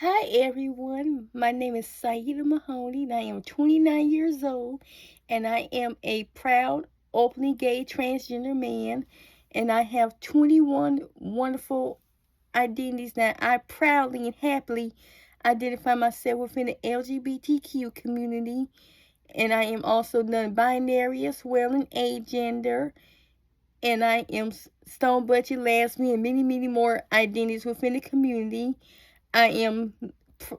Hi everyone, my name is Saida Mahoney and I am 29 years old and I am a proud, openly gay transgender man and I have 21 wonderful identities that I proudly and happily identify myself within the LGBTQ community, and I am also non-binary as well and agender, and I am stone budget lesbian and many more identities within the community. I am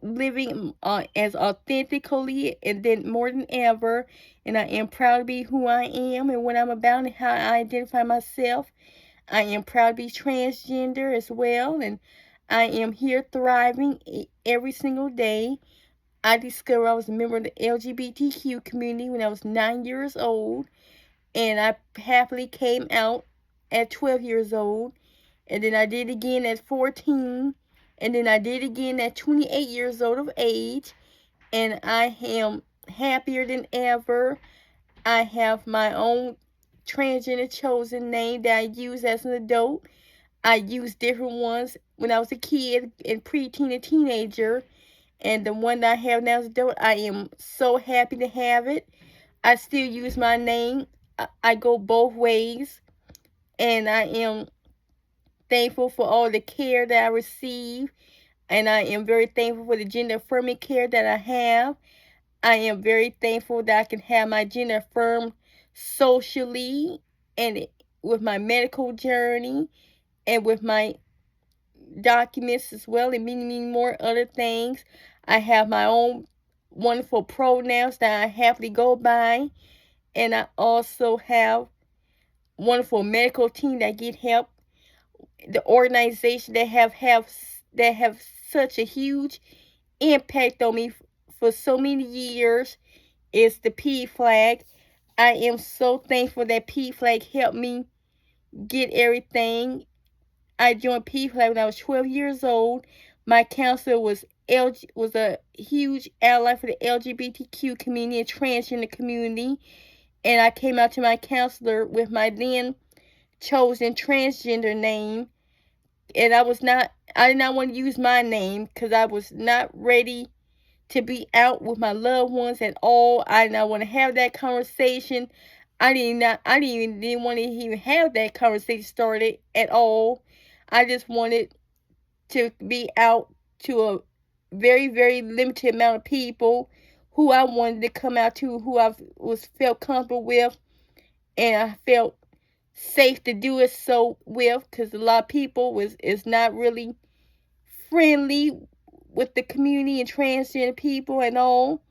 living as authentically and then more than ever, and I am proud to be who I am and what I'm about and how I identify myself. I am proud to be transgender as well, and I am here thriving every single day. I discovered I was a member of the LGBTQ community when I was 9 years old, and I happily came out at 12 years old, and then I did again at 14, and then I did again at 28 years old of age, and I am happier than ever. I have my own transgender chosen name that I use as an adult. I used different ones when I was a kid and preteen and teenager, and the one that I have now as an adult, I am so happy to have it. I still use my name. I go both ways, and I am thankful for all the care that I receive, and I am very thankful for the gender affirming care that I have. I am very thankful that I can have my gender affirmed socially and with my medical journey and with my documents as well, and many more other things. I have my own wonderful pronouns that I happily go by, and I also have wonderful medical team that get help. The organization that have such a huge impact on me for so many years is the PFLAG. I am so thankful that PFLAG helped me get everything. I joined PFLAG when I was 12 years old. My counselor was a huge ally for the LGBTQ community and transgender community, and I came out to my counselor with my then chosen transgender name, and I did not want to use my name because I was not ready to be out with my loved ones at all. I did not want to have that conversation. I didn't want to even have that conversation started at all. I just wanted to be out to a very limited amount of people who I wanted to come out to, who I was felt comfortable with, and I felt safe to do it so with, because a lot of people is not really friendly with the community and transgender people and all,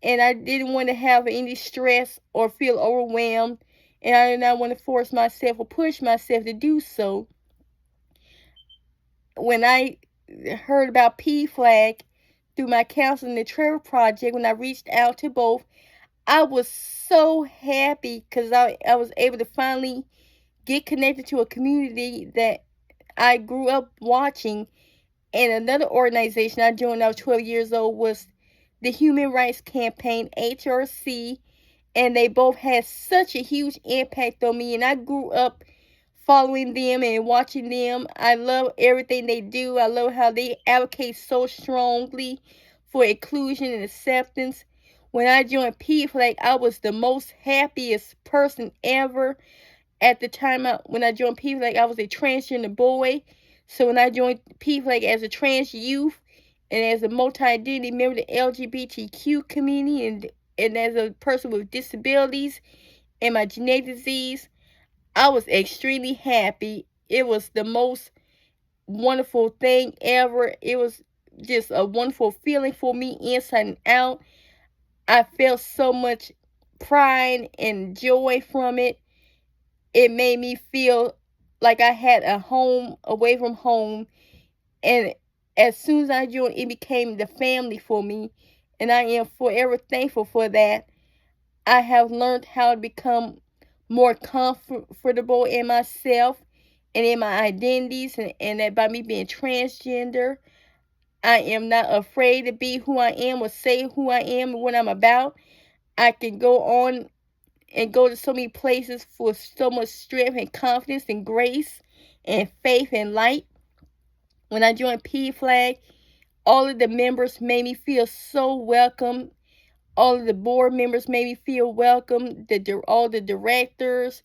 and I didn't want to have any stress or feel overwhelmed, and I did not want to force myself or push myself to do so. When I heard about PFLAG through my counseling and Trevor project, when I reached out to both, I was so happy because I was able to finally get connected to a community that I grew up watching. And another organization I joined when I was 12 years old was the Human Rights Campaign, HRC, and they both had such a huge impact on me, and I grew up following them and watching them. I love everything they do. I love how they advocate so strongly for inclusion and acceptance. When I joined PFLAG, I was the most happiest person ever. At the time when I joined PFLAG, I was a transgender boy. So when I joined PFLAG as a trans youth and as a multi-identity member of the LGBTQ community, and as a person with disabilities and my genetic disease, I was extremely happy. It was the most wonderful thing ever. It was just a wonderful feeling for me inside and out. I felt so much pride and joy from it. It made me feel like I had a home away from home. And as soon as I joined, it became the family for me. And I am forever thankful for that. I have learned how to become more comfortable in myself and in my identities, and that by me being transgender, I am not afraid to be who I am or say who I am and what I'm about. I can go on and go to so many places for so much strength and confidence and grace and faith and light. When I joined PFLAG, All of the members made me feel so welcome. All of the board members made me feel welcome. All the directors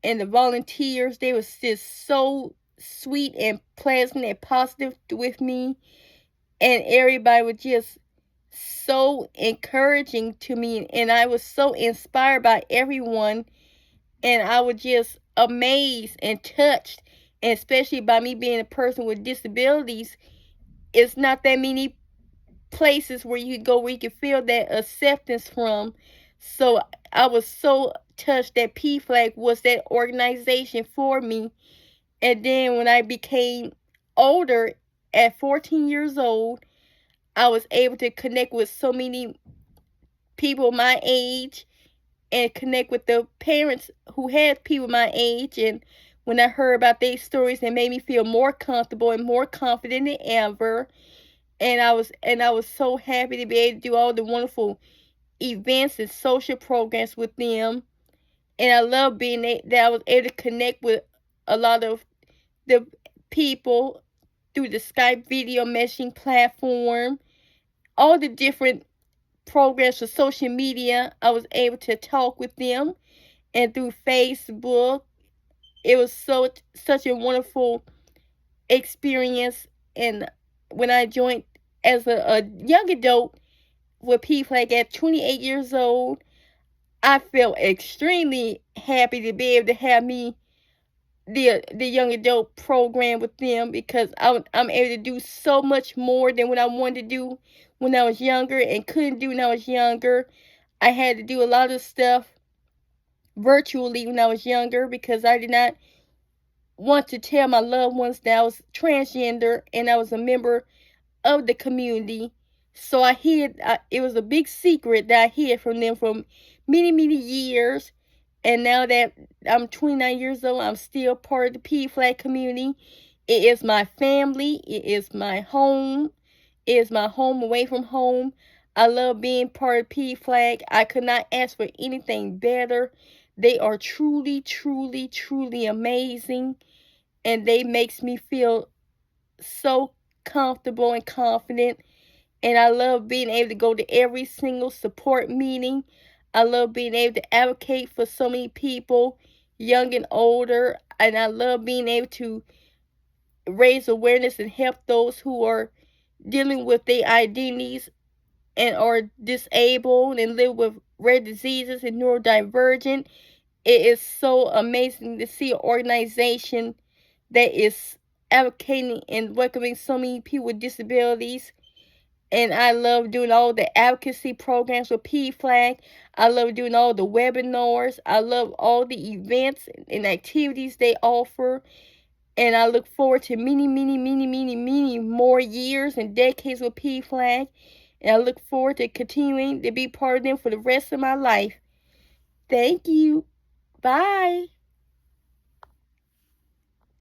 and the volunteers, they was just so sweet and pleasant and positive with me. And everybody was just so encouraging to me. And I was so inspired by everyone. And I was just amazed and touched. And especially by me being a person with disabilities, it's not that many places where you go where you can feel that acceptance from. So I was so touched that PFLAG was that organization for me. And then when I became older, at 14 years old, I was able to connect with so many people my age and connect with the parents who had people my age. And when I heard about their stories, it made me feel more comfortable and more confident than ever. And I was so happy to be able to do all the wonderful events and social programs with them. And I love that I was able to connect with a lot of the people through the Skype video messaging platform, all the different programs for social media. I was able to talk with them, and through Facebook. It was such a wonderful experience. And when I joined as a young adult with PFLAG at 28 years old, I felt extremely happy to be able to have me the young adult program with them, because I'm able to do so much more than what I wanted to do when I was younger and couldn't do when I was younger. I had to do a lot of stuff virtually when I was younger because I did not want to tell my loved ones that I was transgender and I was a member of the community. So it was a big secret that I hid from them for many, many years. And now that I'm 29 years old, I'm still part of the PFLAG community. It is my family. It is my home. It is my home away from home. I love being part of PFLAG. I could not ask for anything better. They are truly, truly, truly amazing. And they makes me feel so comfortable and confident. And I love being able to go to every single support meeting. I love being able to advocate for so many people, young and older. And I love being able to raise awareness and help those who are dealing with their identities and are disabled and live with rare diseases and neurodivergent. It is so amazing to see an organization that is advocating and welcoming so many people with disabilities. And I love doing all the advocacy programs with PFLAG. I love doing all the webinars. I love all the events and activities they offer. And I look forward to many, many, many, many, many more years and decades with PFLAG. And I look forward to continuing to be part of them for the rest of my life. Thank you. Bye.